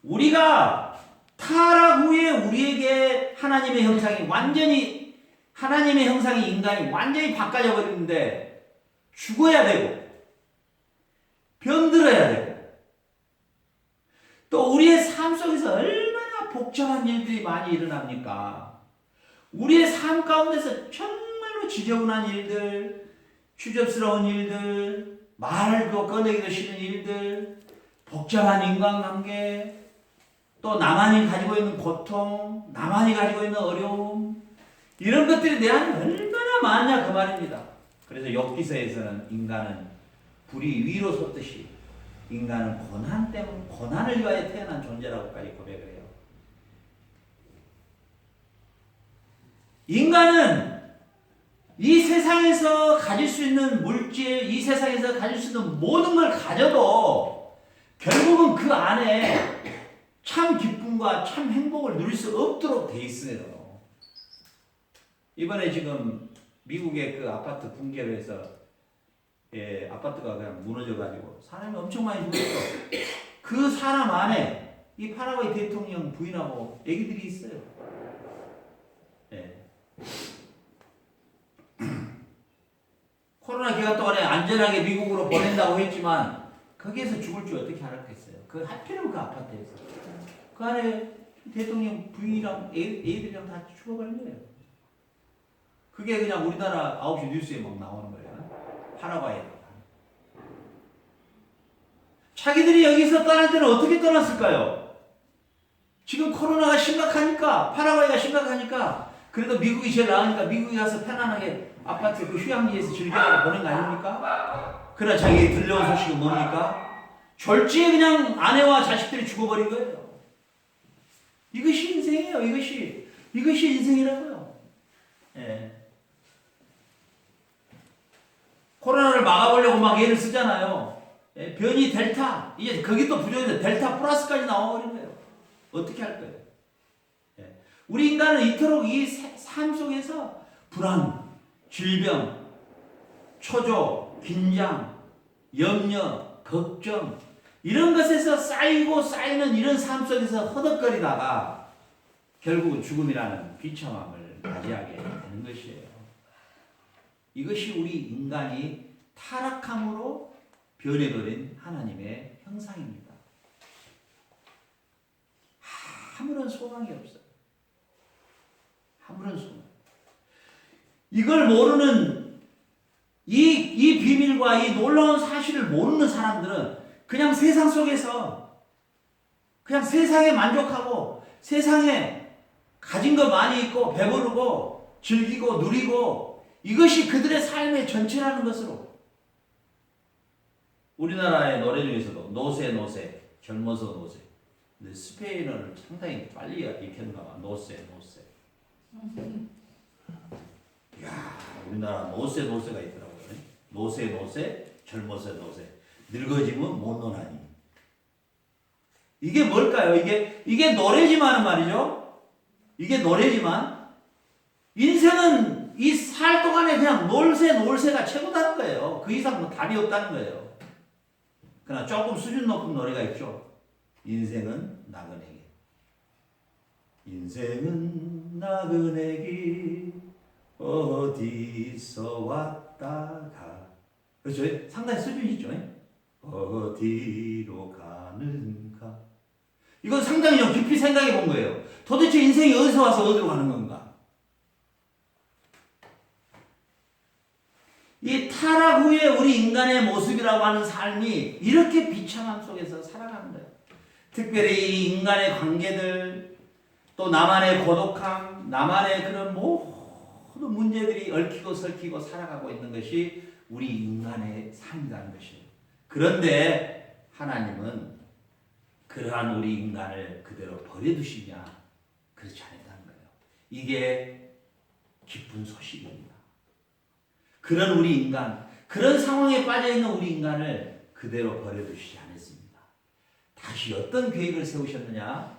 우리가 타락 후에 우리에게 하나님의 형상이 완전히 하나님의 형상이 인간이 완전히 바꿔져 버리는데 죽어야 되고 병들어야 되고 또 우리의 삶 속에서 얼마나 복잡한 일들이 많이 일어납니까? 우리의 삶 가운데서 정말로 지저분한 일들, 추접스러운 일들, 말도 꺼내기도 싫은 일들, 복잡한 인간관계, 또 나만이 가지고 있는 고통, 나만이 가지고 있는 어려움, 이런 것들이 내 안에 얼마나 많냐 그 말입니다. 그래서 욥기서에서는 인간은 불이 위로 솟듯이 인간은 고난 때문에 고난을 위하여 태어난 존재라고까지 고백을 해요. 인간은 이 세상에서 가질 수 있는 물질, 이 세상에서 가질 수 있는 모든 걸 가져도 결국은 그 안에 참 기쁨과 참 행복을 누릴 수 없도록 돼 있어요. 이번에 지금 미국의 그 아파트 붕괴로 해서 아파트가 그냥 무너져가지고 사람이 엄청 많이 죽었어. 그 사람 안에 이 파라과이 대통령 부인하고 애기들이 있어요. 예. 코로나 기간 동안에 안전하게 미국으로 보낸다고 했지만 거기에서 죽을 줄 어떻게 알았겠어요? 그 하필이면 그 아파트에서 그 안에 대통령 부인이랑 애들이랑 다 죽어버린 거예요. 그게 그냥 우리나라 9시 뉴스에 막 나오는 거예요. 파라과이. 자기들이 여기서 떠날 때는 어떻게 떠났을까요? 지금 코로나가 심각하니까, 파라과이가 심각하니까, 그래도 미국이 제일 나으니까 미국에 가서 편안하게 아파트 그 휴양지에서 즐기라고 보낸 거 아닙니까? 그러나 자기 들려온 소식은 뭡니까? 졸지에 그냥 아내와 자식들이 죽어버린 거예요. 이것이 인생이에요. 이것이 인생이라고요. 예. 코로나를 막아보려고 막 애를 쓰잖아요. 예, 변이 델타, 이제 거기 또 부족해서 델타 플러스까지 나와버린 거예요. 어떻게 할 거예요? 예. 우리 인간은 이토록 이 삶 속에서 불안, 질병, 초조, 긴장, 염려, 걱정 이런 것에서 쌓이고 쌓이는 이런 삶 속에서 허덕거리다가 결국은 죽음이라는 비참함을 맞이하게 되는 것이에요. 이것이 우리 인간이 타락함으로 변해버린 하나님의 형상입니다. 아무런 소망이 없어요. 아무런 소망. 이걸 모르는 이 비밀과 이 놀라운 사실을 모르는 사람들은 그냥 세상 속에서 그냥 세상에 만족하고 세상에 가진 거 많이 있고 배부르고 즐기고 누리고 이것이 그들의 삶의 전체라는 것으로 우리나라의 노래 중에서도 노세 젊어서 노세 근데 스페인어를 상당히 빨리 익혔나 봐. 노세 이야 우리나라 노세가 있더라고요. 노세 젊어서 노세 늙어지면 못 노나니 이게 뭘까요? 이게 노래지만 말이죠. 이게 노래지만 인생은 이 살 동안에 그냥 놀새가 최고다는 거예요. 그 이상 뭐 답이 없다는 거예요. 그러나 조금 수준 높은 노래가 있죠. 인생은 나그네기. 인생은 나그네기 어디서 왔다가 그렇죠? 상당히 수준이 있죠. 어디로 가는가 이건 상당히 좀 깊이 생각해 본 거예요. 도대체 인생이 어디서 와서 어디로 가는 건가? 이 타락 후에 우리 인간의 모습이라고 하는 삶이 이렇게 비참함 속에서 살아가는 거예요. 특별히 이 인간의 관계들, 또 나만의 고독함, 나만의 그런 모든 문제들이 얽히고 설키고 살아가고 있는 것이 우리 인간의 삶이라는 것이에요. 그런데 하나님은 그러한 우리 인간을 그대로 버려두시냐? 그렇지 않다는 거예요. 이게 기쁜 소식입니다. 그런 우리 인간, 그런 상황에 빠져있는 우리 인간을 그대로 버려두시지 않았습니다. 다시 어떤 계획을 세우셨느냐?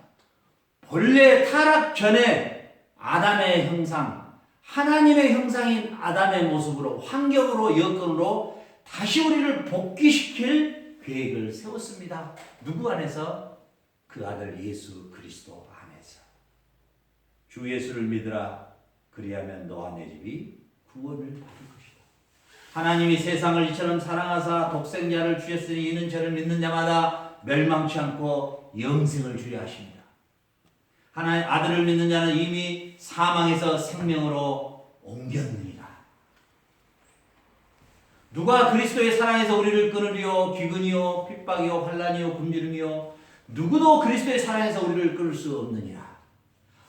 본래 타락 전에 아담의 형상, 하나님의 형상인 아담의 모습으로, 환경으로, 여건으로 다시 우리를 복귀시킬 계획을 세웠습니다. 누구 안에서? 그 아들 예수 그리스도 안에서. 주 예수를 믿으라. 그리하면 너와 내 집이 구원을 받을 것이다. 하나님이 세상을 이처럼 사랑하사 독생자를 주셨으니 이는 저를 믿는 자마다 멸망치 않고 영생을 주려 하십니다. 하나님 아들을 믿는 자는 이미 사망에서 생명으로 옮겼느니라. 누가 그리스도의 사랑에서 우리를 끊으리요? 기근이요 핍박이요 환난이요 굶주림이요 누구도 그리스도의 사랑에서 우리를 끊을 수 없느니라.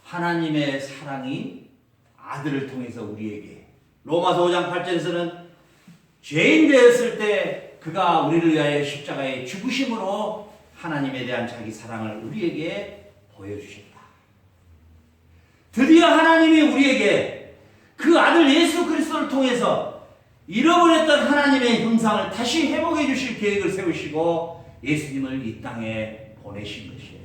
하나님의 사랑이 아들을 통해서 우리에게, 로마서 5장 8절에서는 죄인 되었을 때 그가 우리를 위하여 십자가에 죽으심으로 하나님에 대한 자기 사랑을 우리에게 보여주셨다. 드디어 하나님이 우리에게 그 아들 예수 그리스도를 통해서 잃어버렸던 하나님의 형상을 다시 회복해 주실 계획을 세우시고 예수님을 이 땅에 보내신 것이에요.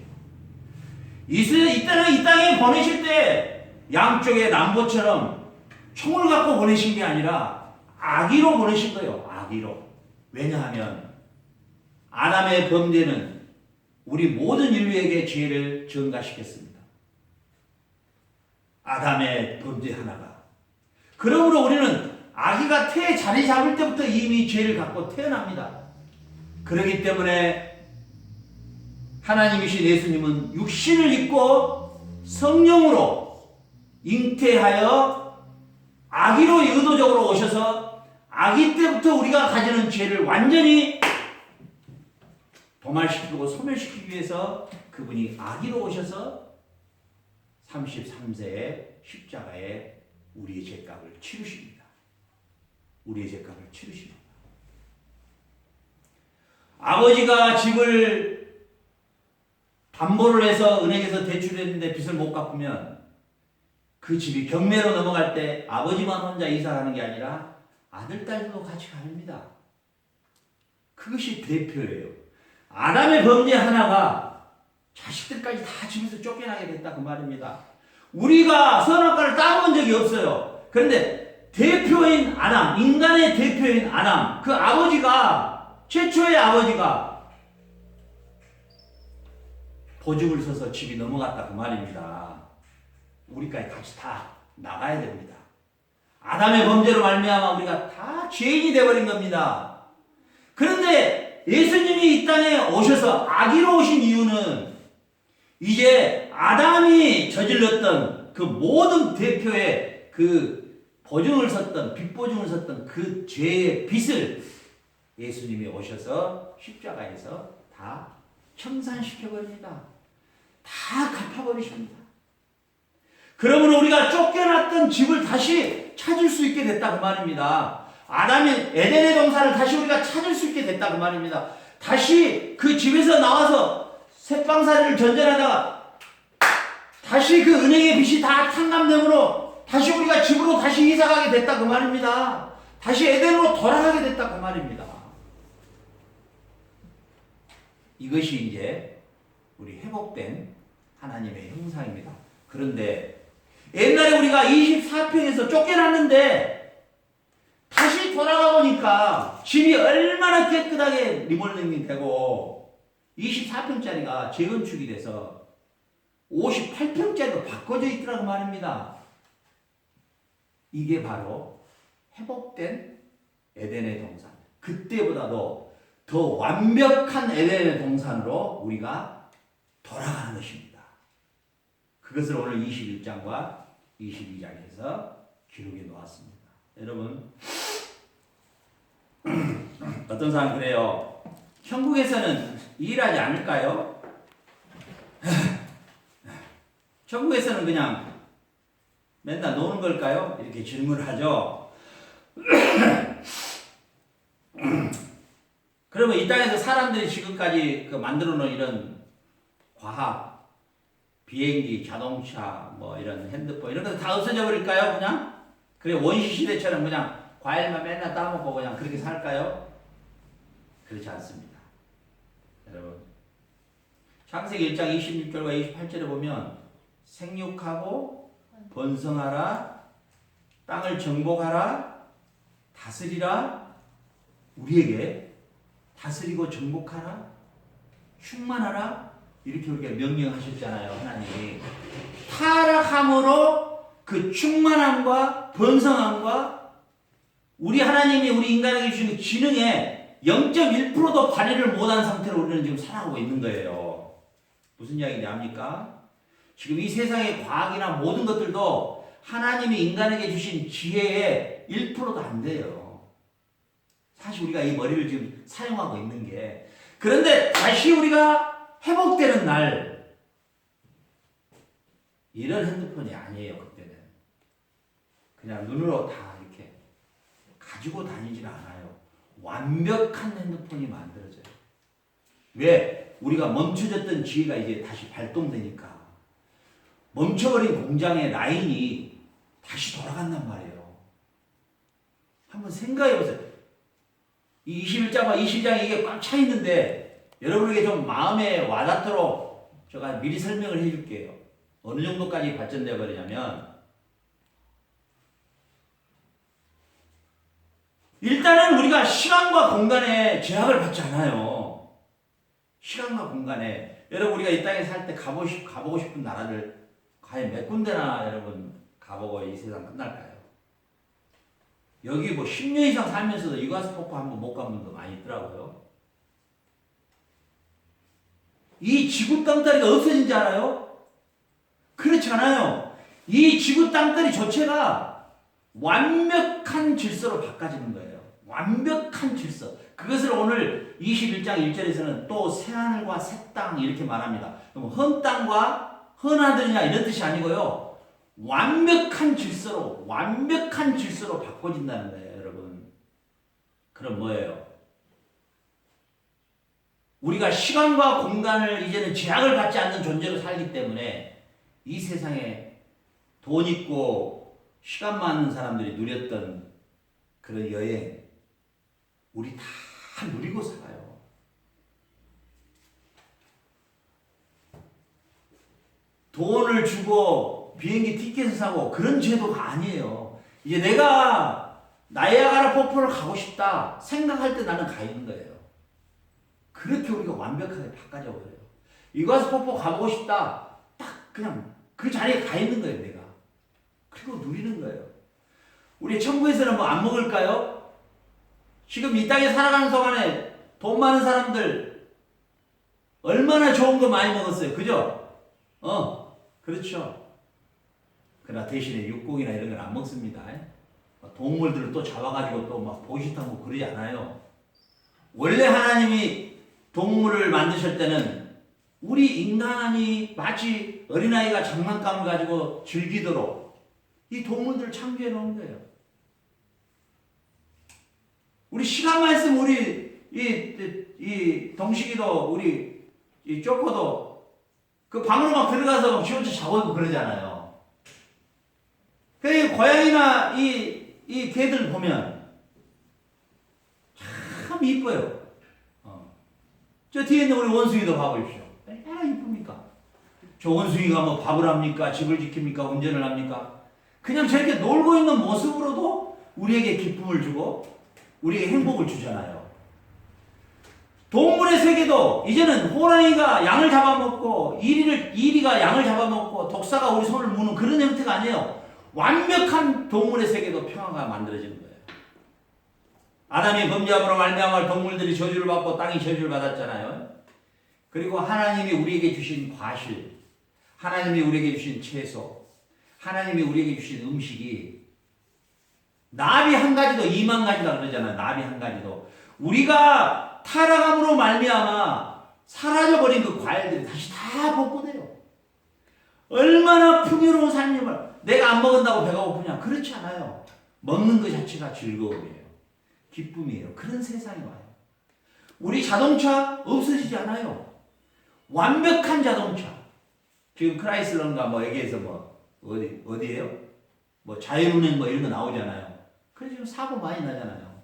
이 땅에 보내실 때 양쪽에 남보처럼 총을 갖고 보내신 게 아니라 아기로 보내신 거예요. 아기로. 왜냐하면 아담의 범죄는 우리 모든 인류에게 죄를 증가시켰습니다. 아담의 범죄 하나가. 그러므로 우리는 아기가 태에 자리 잡을 때부터 이미 죄를 갖고 태어납니다. 그렇기 때문에 하나님이신 예수님은 육신을 입고 성령으로 잉태하여 아기로 의도적으로 오셔서 아기 때부터 우리가 가지는 죄를 완전히 도말시키고 소멸시키기 위해서 그분이 아기로 오셔서 33세에 십자가에 우리의 죄값을 치르십니다. 우리의 죄값을 치르십니다. 아버지가 집을 담보를 해서 은행에서 대출했는데 빚을 못 갚으면 그 집이 경매로 넘어갈 때 아버지만 혼자 이사하는 게 아니라 아들, 딸도 같이 갑니다. 그것이 대표예요. 아담의 범죄 하나가 자식들까지 다 집에서 쫓겨나게 됐다 그 말입니다. 우리가 선악과를 따먹은 적이 없어요. 그런데 대표인 아담, 인간의 대표인 아담, 그 아버지가, 최초의 아버지가 보증을 서서 집이 넘어갔다 그 말입니다. 우리까지 같이 다 나가야 됩니다. 아담의 범죄로 말미암아 우리가 다 죄인이 되어버린 겁니다. 그런데 예수님이 이 땅에 오셔서 아기로 오신 이유는 이제 아담이 저질렀던 그 모든 대표의 그 보증을 섰던, 빚보증을 섰던 그 죄의 빚을 예수님이 오셔서 십자가에서 다 청산시켜버립니다. 다 갚아버리십니다. 그러므로 우리가 쫓겨났던 집을 다시 찾을 수 있게 됐다 그 말입니다. 아담이 에덴의 동산을 다시 우리가 찾을 수 있게 됐다 그 말입니다. 다시 그 집에서 나와서 쇠빵살이를 전전하다가 다시 그 은행의 빚이 다 탕감됨으로 다시 우리가 집으로 다시 이사가게 됐다 그 말입니다. 다시 에덴으로 돌아가게 됐다 그 말입니다. 이것이 이제 우리 회복된 하나님의 형상입니다. 그런데 옛날에 우리가 24평에서 쫓겨났는데 다시 돌아가 보니까 집이 얼마나 깨끗하게 리모델링이 되고 24평짜리가 재건축이 돼서 58평짜리로 바꿔져 있더라고 말입니다. 이게 바로 회복된 에덴의 동산. 그때보다도 더 완벽한 에덴의 동산으로 우리가 돌아가는 것입니다. 그것을 오늘 21장과 22장에서 기록해 놓았습니다. 여러분, 어떤 사람 그래요. 천국에서는 일하지 않을까요? 천국에서는 그냥 맨날 노는 걸까요? 이렇게 질문을 하죠. 그러면 이 땅에서 사람들이 지금까지 만들어 놓은 이런 과학, 비행기, 자동차, 뭐 이런 핸드폰 이런 거 다 없어져 버릴까요? 그냥? 그래 원시 시대처럼 그냥 과일만 맨날 따먹고 그냥 그렇게 살까요? 그렇지 않습니다. 여러분, 창세기 1장 26절과 28절에 보면 생육하고 번성하라, 땅을 정복하라, 다스리라, 우리에게 다스리고 정복하라, 충만하라, 이렇게 우리가 명령하셨잖아요. 하나님이 타락함으로 그 충만함과 번성함과 우리 하나님이 우리 인간에게 주신 그 지능에 0.1%도 발휘를 못한 상태로 우리는 지금 살아가고 있는 거예요. 무슨 이야기인지 압니까? 지금 이 세상의 과학이나 모든 것들도 하나님이 인간에게 주신 지혜의 1%도 안 돼요. 사실 우리가 이 머리를 지금 사용하고 있는 게. 그런데 다시 우리가 회복되는 날, 이런 핸드폰이 아니에요. 그때는 그냥 눈으로 다 이렇게 가지고 다니질 않아요. 완벽한 핸드폰이 만들어져요. 왜? 우리가 멈춰졌던 지혜가 이제 다시 발동되니까. 멈춰버린 공장의 라인이 다시 돌아간단 말이에요. 한번 생각해 보세요. 이 21장과 22장이 이게 꽉 차 있는데 여러분에게 좀 마음에 와닿도록 제가 미리 설명을 해 줄게요. 어느 정도까지 발전되어 버리냐면, 일단은 우리가 시간과 공간에 제약을 받지 않아요. 시간과 공간에. 여러분 우리가 이 땅에 살 때 가보고 싶은 나라들 과연 몇 군데나 여러분 가보고 이 세상 끝날까요? 여기 뭐 10년 이상 살면서도 유가스 폭포 한번 못 간 분도 많이 있더라고요. 이 지구 땅다리가 없어진 줄 알아요? 그렇지 않아요. 이 지구 땅다리 자체가 완벽한 질서로 바꿔지는 거예요. 완벽한 질서. 그것을 오늘 21장 1절에서는 또 새하늘과 새 땅 이렇게 말합니다. 그럼 헌 땅과 헌하들이냐 이런 뜻이 아니고요. 완벽한 질서로 바꿔진다는 거예요, 여러분. 그럼 뭐예요? 우리가 시간과 공간을 이제는 제약을 받지 않는 존재로 살기 때문에 이 세상에 돈 있고 시간 많은 사람들이 누렸던 그런 여행, 우리 다 누리고 살아요. 돈을 주고 비행기 티켓을 사고 그런 제도가 아니에요. 이제 내가 나이아가라 폭포를 가고 싶다 생각할 때 나는 가 있는 거예요. 그렇게 우리가 완벽하게 바꿔져 버려요. 이과수 폭포 가보고 싶다. 딱 그냥 그 자리에 가 있는 거예요, 내가. 그리고 누리는 거예요. 우리 천국에서는 뭐 안 먹을까요? 지금 이 땅에 살아가는 동안에 돈 많은 사람들 얼마나 좋은 거 많이 먹었어요. 그죠? 그렇죠. 그러나 대신에 육고기나 이런 건 안 먹습니다. 동물들을 또 잡아가지고 또 막 보시타고 그러지 않아요. 원래 하나님이 동물을 만드실 때는 우리 인간이 마치 어린아이가 장난감을 가지고 즐기도록 이 동물들을 창조해 놓은 거예요. 우리 시간만 있으면 우리 이 동식이도 우리 이 쪼코도 그 방으로 막 들어가서 지 혼자 자고 있고 그러잖아요. 그 고양이나 이 개들 보면 참 이뻐요. 저 뒤에 있는 우리 원숭이도 봐보십시오. 얼마나 이쁩니까? 저 원숭이가 뭐 밥을 합니까? 집을 지킵니까? 운전을 합니까? 그냥 저렇게 놀고 있는 모습으로도 우리에게 기쁨을 주고 우리에게 행복을 주잖아요. 동물의 세계도 이제는 호랑이가 양을 잡아먹고 이리가 양을 잡아먹고 독사가 우리 손을 무는 그런 형태가 아니에요. 완벽한 동물의 세계도 평화가 만들어지는 거예요. 아담이 범죄함으로 말미암아 동물들이 저주를 받고 땅이 저주를 받았잖아요. 그리고 하나님이 우리에게 주신 과실, 하나님이 우리에게 주신 채소, 하나님이 우리에게 주신 음식이 나비 한 가지도 2만 가지다 그러잖아요. 나비 한 가지도. 우리가 타락함으로 말미암아 사라져버린 그 과일들이 다시 다 복구돼요. 얼마나 풍요로운 삶을 내가 안 먹은다고 배가 고프냐? 그렇지 않아요. 먹는 것 자체가 즐거움이에요. 기쁨이에요. 그런 세상이 와요. 우리 자동차 없어지지 않아요. 완벽한 자동차. 지금 크라이슬러인가 뭐 여기에서 뭐 어디예요? 뭐 자율운행 뭐 이런 거 나오잖아요. 그래서 지금 사고 많이 나잖아요.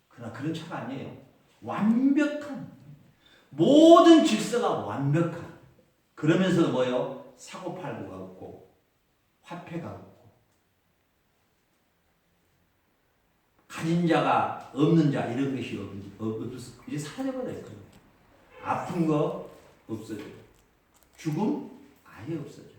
그러나 그런 차가 아니에요. 완벽한 모든 질서가 완벽한. 그러면서도 뭐예요? 사고팔고가 없고 화폐가 없고 가진 자가 없는 자 이런 것이 이제 사라져버려요. 아픈 거, 없어져요. 죽음 아예 없어져요.